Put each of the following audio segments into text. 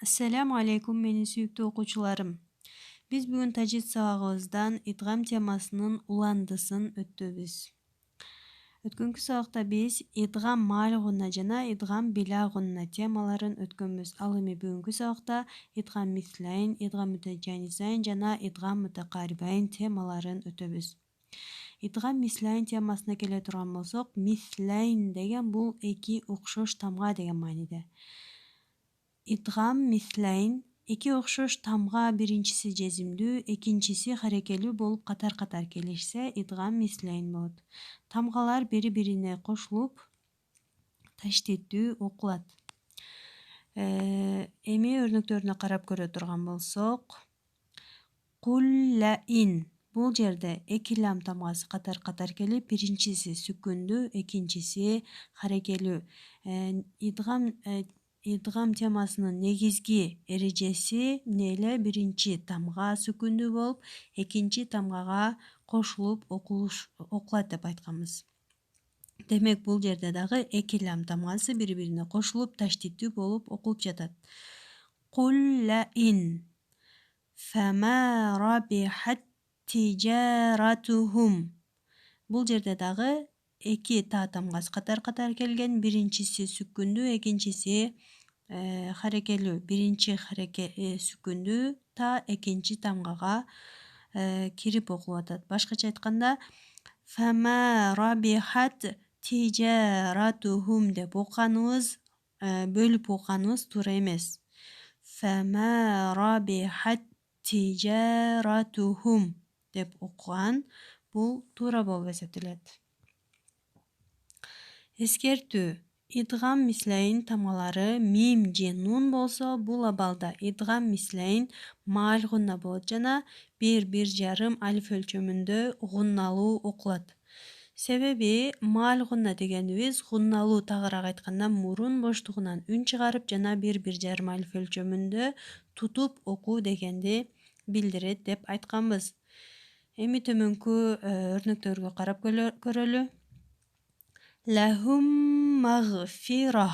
Assalamu alaikum meni sүйүктүү окуучуларым. Биз бүгүн тажид сабагыбыздан идгам темасынын уландысын өттүбүз. Өткөнкү сабакта биз идгам маалигунна жана идгам билагунна темаларын өткөнбүз. Ал эми бүгүнкү сабакта идгам мислайн, идгам мутажанисайн жана идгам мутакарибайн темаларын өтөбүз. Идгам мислайн темасына келе турган болсок, мислайн деген бул эки окшош тамга деген мааниде. Идгам мислайн эки окшош тамга биринчиси жезимдүү, экинчиси харекелүү болуп катар-катар келишсе, идгам мислайн болот. Тамгалар бири-бирине кошулуп таштиттүү окулат. Эми өрнөктөрүнө карап көрө турган болсок, куллаин бул жерде эки лам тамгасы катар-катар келип, биринчиси сүкүндүү, экинчиси харекелүү. Идгам темасынын негизги эрежеси эмне эле? Биринчи тамга сүкүндүү болуп, экинчи тамгага кошулуп окулат деп айтканбыз. Демек бул жерде дагы эки лам тамгасы бири-бирине кошулуп таштиттүү болуп окулуп жатат. Куллаин фама рабихат тижаратухум. Бул жерде дагы эки та тамгасы катар-катар келген. Биринчиси сүкүндүү, экинчиси харекелүү. Биринчи сүкүндүү та экинчи тамгага кирип окулуп атат. Башкача айтканда, фама рабихат тижаратухум деп окуганыбыз, бөлүп окуганыбыз туура эмес. Фама рабихат тижаратухум деп окуган бул туура болуп эсептелет. Эскертүү: идгам мислайн тамгалары мим же нун болсо, бул абалда идгам мислайн маалгунна болот жана 1,5 алиф өлчөмүндө гунналуу окулат. Себеби маалгунна дегенибиз гунналуу, тагыраак айтканда мурун боштугунан үн чыгарып жана 1,5 алиф өлчөмүндө тутуп окуу дегенди билдирет деп айтканбыз. Эми төмөнкү өрнөктөргө карап көрөлү. Лахум магфира.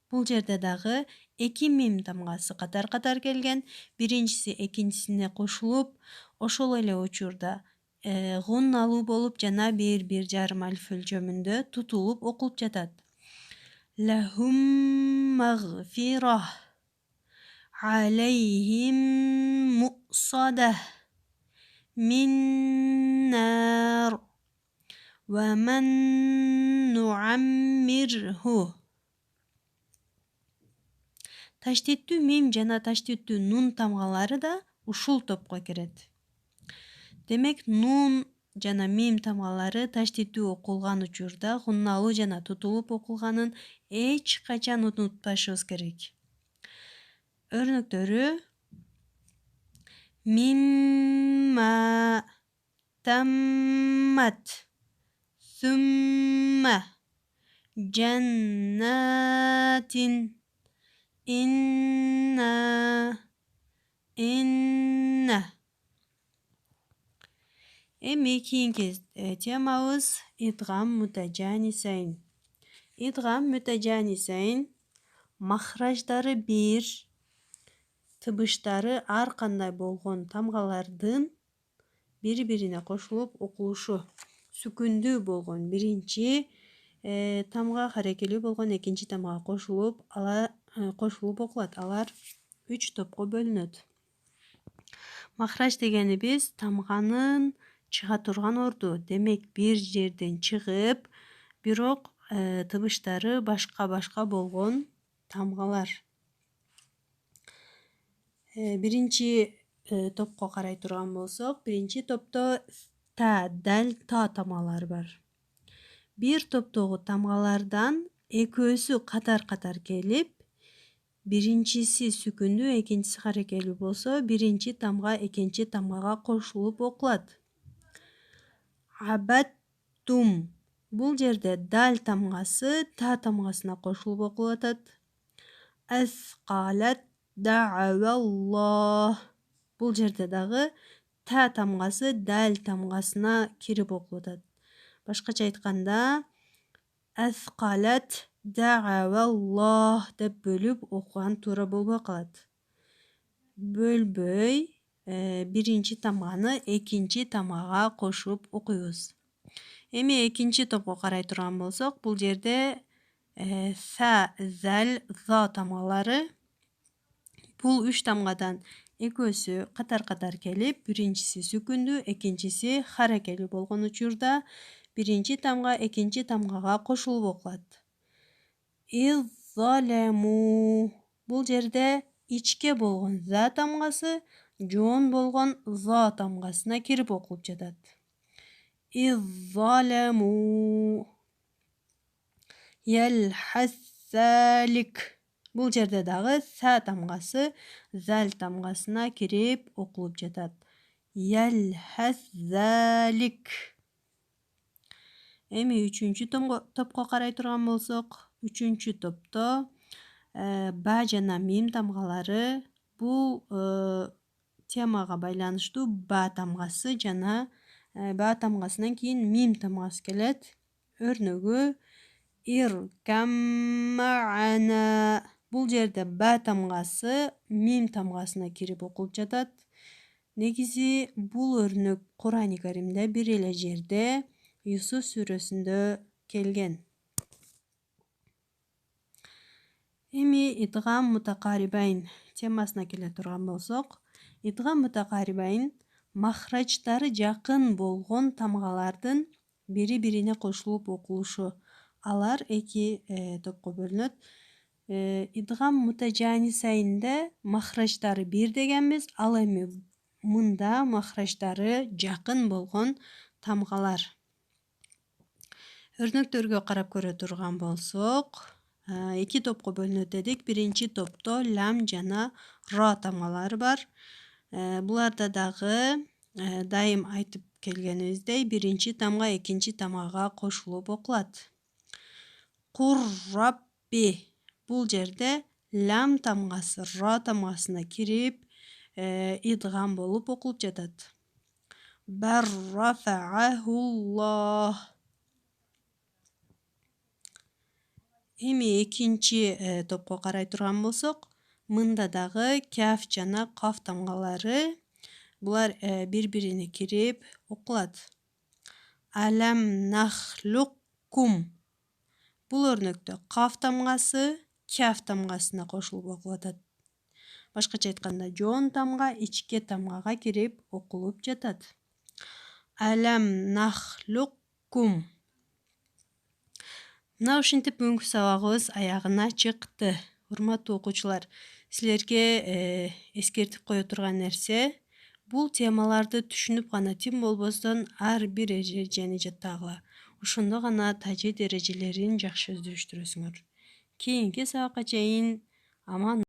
Бул жерде дагы эки мим тамгасы катар-катар келген. Биринчиси экинчисине кошулуп, ошол эле учурда гунналуу болуп жана 1,5 алиф өлчөмүндө тутулуп окулуп жатат. Лахум магфира алейхим муқсада мин нар ва ман нуаммирху. Таштиттүү мим жана таштиттүү нун тамгалары да ушул топко кирет. Демек нун жана мим тамгалары таштиттүү окулган учурда гунналуу жана тутулуп окулганын эч качан унутпашыбыз керек. Өрнөктөрү: мимма таммат сумма джаннатин инна. Эми кийинки темабыз идгам мутажанисайн. Идгам мутажанисайн махраждары бир, тыбыштары ар кандай болгон тамгалардын бири-бирине кошулуп окулушу. Сүкүндүү болгон биринчи тамга, харекелүү болгон экинчи тамгага кошулуп окулат. Алар 3 топко бөлүнөт. Махраж дегенибиз тамганын чыга турган орду. Демек бир жерден чыгып, бирок тыбыштары башка болгон тамгалар. Биринчи топко карай турган болсок, биринчи топто та, дал та тамгалары бар. Бир топтогу тамгалардан экөөсү катар-катар келип, биринчиси сүкүндүү, экинчиси харекелүү болсо, биринчи тамга экинчи тамгага кошулуп окулат. Абаттум. Бул жерде дал тамгасы та тамгасына кошулуп окулуп атат. Аскалат да'аваллах. Бул жерде дагы та тамгасы дал тамгасына кирип окулуп атат. Башкача айтканда, аскалат да'аваллах деп бөлүп окуган туура болбой калат. бөлбөй биринчи тамганы экинчи тамгага кошуп окуйбуз. Эми экинчи топко карай турган болсок, бул жерде са, зәл, за тамгалары. Бул 3 тамгадан экөөсү катар-катар келип, биринчиси сүкүндүү, экинчиси харакелүү болгон учурда биринчи тамга экинчи тамгага кошулуп окулат. Иззалему. Бул жерде ичке болгон за тамгасы жоон болгон за тамгасына кирип окулуп жатат. Иззалему. Ялхассалик. Бул жерде дагы са тамгасы зәл тамгасына кирип окулуп жатат. Ялхассалик. Эми үчүнчү топко карай турган болсок, үчүнчү топто ба жана мим тамгалары. Бул темага байланыштуу ба тамгасы жана ба тамгасынан кийин мим тамгасы келет. Өрнөгү иркам ма'ана. Бул жерде ба тамгасы мим тамгасына кирип окулуп жатат. Негизи бул өрнөк Кур'ани Каримде бир эле жерде Юсуф сүрөсүндө келген. Эми идгам мутакарибайн темасына келе турган болсок, идгам мутакарибайн махрачтары жакын болгон тамгалардын бири-бирине кошулуп окулушу. Алар эки топко бөлүнөт. Идгам мутажанисайнде махрачтары бир дегенбиз, ал эми мында махрачтары жакын болгон тамгалар. Өрнөктөргө карап көрө турган болсок, эки топко бөлүнөт дедик. Биринчи топто лам жана ра тамгалары бар. Буларда дагы дайым айтып келгенибиздей, биринчи тамга экинчи тамгага кошулуп окулат. Кур рабби. Бул жерде лам тамгасы ра тамгасына кирип идгам болуп окулуп жатат. Баррафаахуллах. Эми экинчи топко карай турган болсок, мында дагы каф жана каф тамгалары. Булар бири-бирине кирип окулат. Алам нахлуккум. Бул өрнөктө каф тамгасы каф тамгасына кошулуп окулат. Башкача айтканда, жоон тамга ичке тамгага кирип окулуп жатат. Алам нахлуккум. Мына ушинтип бүгүнкү сабагыбыз аягына чыкты. Урматтуу окуучулар, силерге эскертип кое турган нерсе, бул темаларды түшүнүп гана тим болбостон ар бир эрежени жаттагыла. Ошондо гана тажвид эрежелерин жакшы өздөштүрөсүңөр. Кийинки сабакка чейин аман